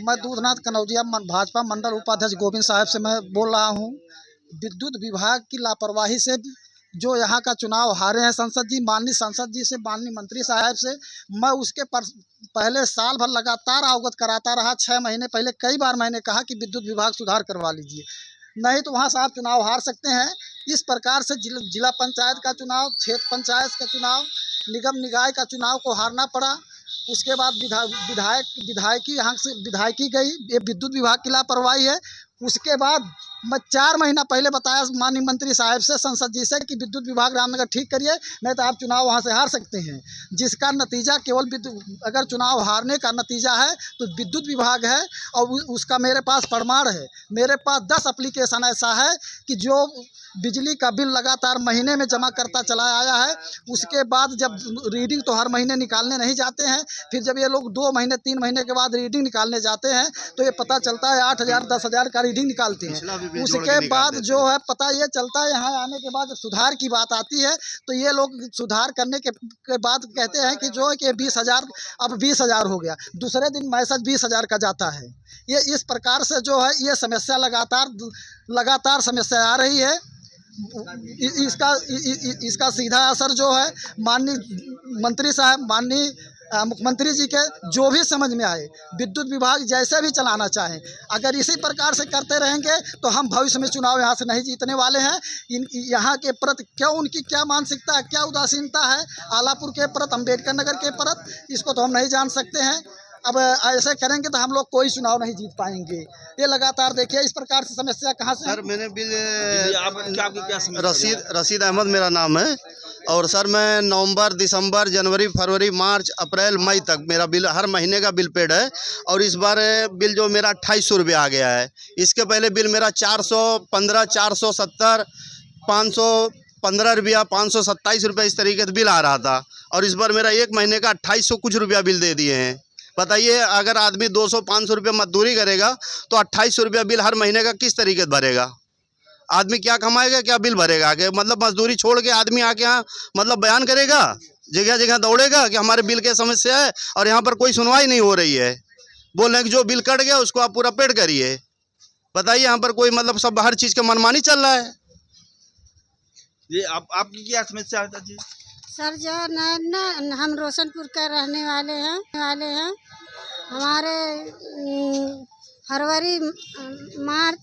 मैं दूधनाथ कनौजिया भाजपा मंडल उपाध्यक्ष गोविंद साहब से मैं बोल रहा हूँ। विद्युत विभाग की लापरवाही से जो यहाँ का चुनाव हारे हैं माननीय सांसद जी से, माननीय मंत्री साहब से, मैं उसके पहले साल भर लगातार अवगत कराता रहा। 6 महीने पहले कई बार मैंने कहा कि विद्युत विभाग सुधार करवा लीजिए, नहीं तो वहाँ से आप चुनाव हार सकते हैं। इस प्रकार से जिला पंचायत का चुनाव, क्षेत्र पंचायत का चुनाव, निगम निकाय का चुनाव को हारना पड़ा। उसके बाद विधायकी यहाँ से विधायकी गई, ये विद्युत विभाग की लापरवाही है। उसके बाद मैं 4 महीना पहले बताया माननीय मंत्री साहब से, संसद जी से कि विद्युत विभाग रामनगर ठीक करिए, नहीं तो आप चुनाव वहाँ से हार सकते हैं। जिसका नतीजा केवल अगर चुनाव हारने का नतीजा है तो विद्युत विभाग है, और उसका मेरे पास प्रमाण है। मेरे पास 10 एप्लीकेशन ऐसा है कि जो बिजली का बिल लगातार महीने में जमा करता चला आया है। उसके बाद जब रीडिंग तो हर महीने निकालने नहीं जाते हैं, फिर जब ये लोग 2 महीने 3 महीने के बाद रीडिंग निकालने जाते हैं तो ये पता चलता है 8,000 10,000 का रीडिंग निकालते हैं। उसके बाद जो है पता ये चलता है, यहाँ आने के बाद जब सुधार की बात आती है तो ये लोग सुधार करने के बाद कहते हैं कि जो है कि 20,000 अब 20,000 हो गया, दूसरे दिन मैसेज 20,000 का जाता है। ये इस प्रकार से जो है ये समस्या लगातार समस्या आ रही है। इसका सीधा असर जो है माननीय मंत्री साहब, माननीय मुख्यमंत्री जी के जो भी समझ में आए, विद्युत विभाग जैसे भी चलाना चाहें, अगर इसी प्रकार से करते रहेंगे तो हम भविष्य में चुनाव यहाँ से नहीं जीतने वाले हैं। यहाँ के प्रति क्यों उनकी क्या मानसिकता है, क्या उदासीनता है आलापुर के प्रति, अम्बेडकर नगर के प्रति, इसको तो हम नहीं जान सकते हैं। अब ऐसे करेंगे तो हम लोग कोई चुनाव नहीं जीत पाएंगे। ये लगातार देखिए इस प्रकार से समस्या कहाँ से। सर मैंने बिल रशीद अहमद मेरा नाम है, और सर मैं नवंबर, दिसंबर, जनवरी, फरवरी, मार्च, अप्रैल, मई तक मेरा बिल हर महीने का बिल पेड है। और इस बार बिल जो मेरा 2800 रुपये आ गया है। इसके पहले बिल मेरा 415, 470, 515 रुपया, 527 रुपये इस तरीके से बिल आ रहा था। और इस बार मेरा 1 महीने का 2800 कुछ रुपया बिल दे दिए हैं। बताइए, अगर आदमी 200-500 रुपये मजदूरी करेगा तो 2800 रुपया बिल हर महीने का किस तरीके से भरेगा? आदमी क्या कमाएगा, क्या बिल भरेगा आगे? मतलब मजदूरी छोड़ के आदमी आके यहाँ मतलब बयान करेगा, जगह जगह दौड़ेगा कि हमारे बिल की समस्या है, और यहाँ पर कोई सुनवाई नहीं हो रही है। बोल रहे हैं कि जो बिल कट गया उसको आप पूरा पेड करिए। बताइए, यहाँ पर कोई मतलब सब हर चीज़ का मनमानी चल रहा है। ये आपकी क्या समस्या है जी? सर जो ना हम रोशनपुर के रहने वाले हैं। हमारे फरवरी, मार्च,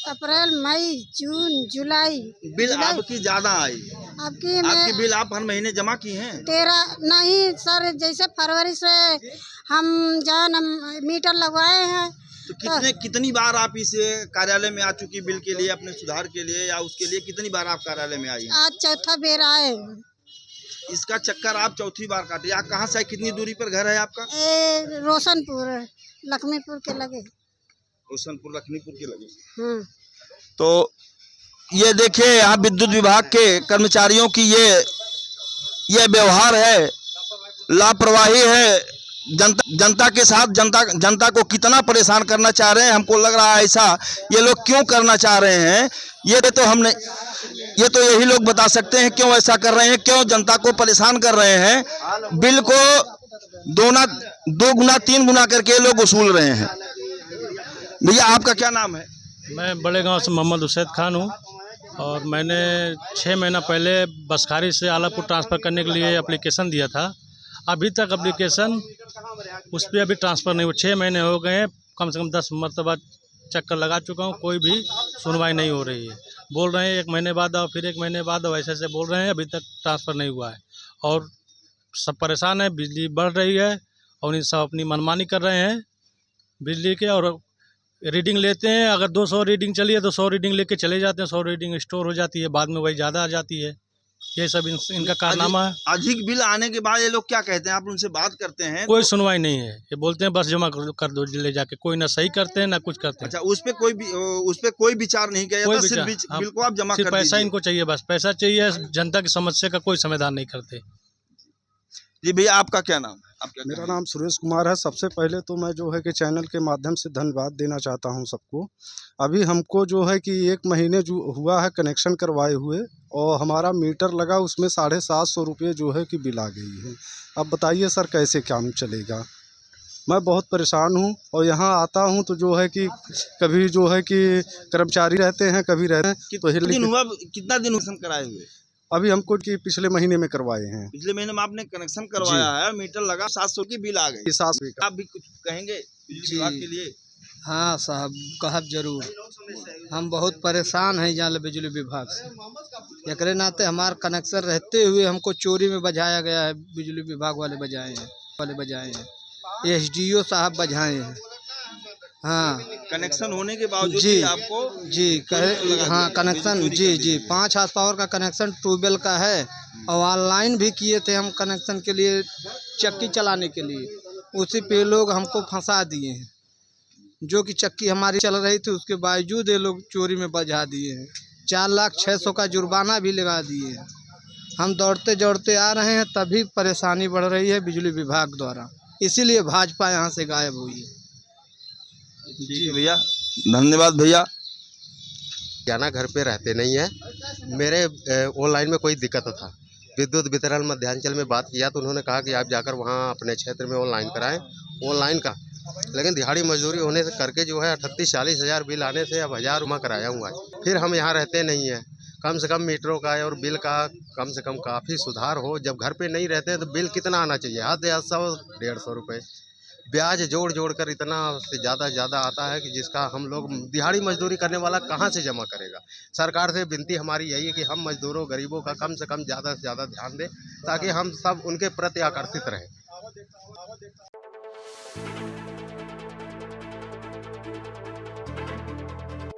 अप्रैल, मई, जून, जुलाई बिल आपकी ज्यादा आई। आपकी बिल आप हर महीने जमा की हैं? 13 नहीं सर, जैसे फरवरी से हम जो मीटर लगवाए हैं। तो कितनी बार आप इस कार्यालय में आ चुकी बिल के लिए, अपने सुधार के लिए, या उसके लिए कितनी बार आप कार्यालय में आई? आज चौथा बेर आए। इसका चक्कर आप चौथी बार काटे। आप कहाँ से, कितनी दूरी पर घर है आपका? रोशनपुर, लक्ष्मीपुर के लगे। रोशनपुर लक्ष्मीपुर के लगे। तो ये देखिए, यहाँ विद्युत विभाग के कर्मचारियों की ये व्यवहार है, लापरवाही है। जनता के साथ जनता को कितना परेशान करना चाह रहे हैं, हमको लग रहा है ऐसा। ये लोग क्यों करना चाह रहे हैं, ये तो यही लोग बता सकते हैं क्यों ऐसा कर रहे हैं, क्यों जनता को परेशान कर रहे हैं। बिल को 2 गुना 3 गुना करके लोग वसूल रहे हैं। भैया आपका क्या नाम है? मैं बड़े गांव से मोहम्मद हुसैन खान हूं, और मैंने 6 महीना पहले बसखारी से आलापुर ट्रांसफ़र करने के लिए एप्लीकेशन दिया था। अभी तक एप्लीकेशन उस पर अभी ट्रांसफ़र नहीं हुआ। 6 महीने हो गए हैं, कम से कम 10 मरतबा चक्कर लगा चुका हूँ, कोई भी सुनवाई नहीं हो रही है। बोल रहे हैं 1 महीने बाद आओ, फिर 1 महीने बाद आओ, ऐसे बोल रहे हैं। अभी तक ट्रांसफ़र नहीं हुआ है और सब परेशान है। बिजली बढ़ रही है और इन सब अपनी मनमानी कर रहे हैं बिजली के, और रीडिंग लेते हैं। अगर 200 रीडिंग चली है तो 100 रीडिंग लेके चले जाते हैं, 100 रीडिंग स्टोर हो जाती है, बाद में वही ज़्यादा आ जाती है। ये सब इनका कारनामा है। अधिक बिल आने के बाद ये लोग क्या कहते हैं? आप उनसे बात करते हैं? कोई सुनवाई नहीं है, ये बोलते हैं बस जमा कर दो ले जाके। कोई ना सही करते हैं ना कुछ करते हैं। अच्छा, उस पे कोई विचार नहीं किया जाता, सिर्फ बिल को आप जमा कर दीजिए। पैसा इनको चाहिए, बस पैसा चाहिए। जनता की समस्या का कोई समाधान नहीं करते। जी भैया, आपका क्या नाम है? आप क्या मेरा कहेंगे? नाम सुरेश कुमार है। सबसे पहले तो मैं जो है कि चैनल के माध्यम से धन्यवाद देना चाहता हूं सबको। अभी हमको जो है कि 1 महीने जो हुआ है कनेक्शन करवाए हुए, और हमारा मीटर लगा उसमें 750 रुपये जो है कि बिल आ गई है। अब बताइए सर कैसे काम चलेगा। मैं बहुत परेशान हूं, और यहाँ आता हूं तो जो है कि कभी जो है कि कर्मचारी रहते हैं, कभी रहते हैं तो कितना दिन हुआ, कितना दिन कनेक्शन कराए हुए? अभी हमको कि पिछले महीने में करवाए हैं। पिछले महीने में आपने कनेक्शन करवाया है, मीटर लगा, 700 की बिल आ गई। इस साल में आप भी कुछ कहेंगे बिजली विभाग के लिए? हाँ साहब, कहब जरूर। हम बहुत परेशान हैं यहाँ बिजली विभाग से। एकरे नाते हमारा कनेक्शन रहते हुए हमको चोरी में बजाया गया है। बिजली विभाग वाले बजाए हैं, एसडीओ साहब बजाए हैं। हाँ कनेक्शन होने के बावजूद जी भी आपको जी कहे हाँ कनेक्शन जी 5 हाथ पावर का कनेक्शन ट्यूबवेल का है, और ऑनलाइन भी किए थे हम कनेक्शन के लिए, चक्की चलाने के लिए। उसी पे लोग हमको फंसा दिए हैं। जो कि चक्की हमारी चल रही थी उसके बावजूद ये लोग चोरी में बजा दिए हैं। 4,06,000 का जुर्माना भी लगा दिए हैं। हम दौड़ते दौड़ते आ रहे हैं, तभी परेशानी बढ़ रही है बिजली विभाग द्वारा। इसीलिए भाजपा यहाँ से गायब हुई है। जी भैया, धन्यवाद भैया। जाना घर पे रहते नहीं है। मेरे ऑनलाइन में कोई दिक्कत था, विद्युत वितरण मध्यांचल में बात किया तो उन्होंने कहा कि आप जाकर वहाँ अपने क्षेत्र में ऑनलाइन कराएं, ऑनलाइन का। लेकिन दिहाड़ी मजदूरी होने से करके जो है 38-40 हज़ार बिल आने से अब 1000 रुपये कराया हुआ है। फिर हम यहाँ रहते नहीं हैं, कम से कम मीटरों का और बिल का कम से कम काफ़ी सुधार हो। जब घर पे नहीं रहते हैं तो बिल कितना आना चाहिए? 100-150 रुपये। ब्याज जोड़ कर इतना से ज़्यादा आता है कि जिसका हम लोग दिहाड़ी मजदूरी करने वाला कहाँ से जमा करेगा। सरकार से विनती हमारी यही है कि हम मजदूरों गरीबों का कम से कम ज़्यादा से ज़्यादा ध्यान दें, ताकि हम सब उनके प्रति आकर्षित रहें।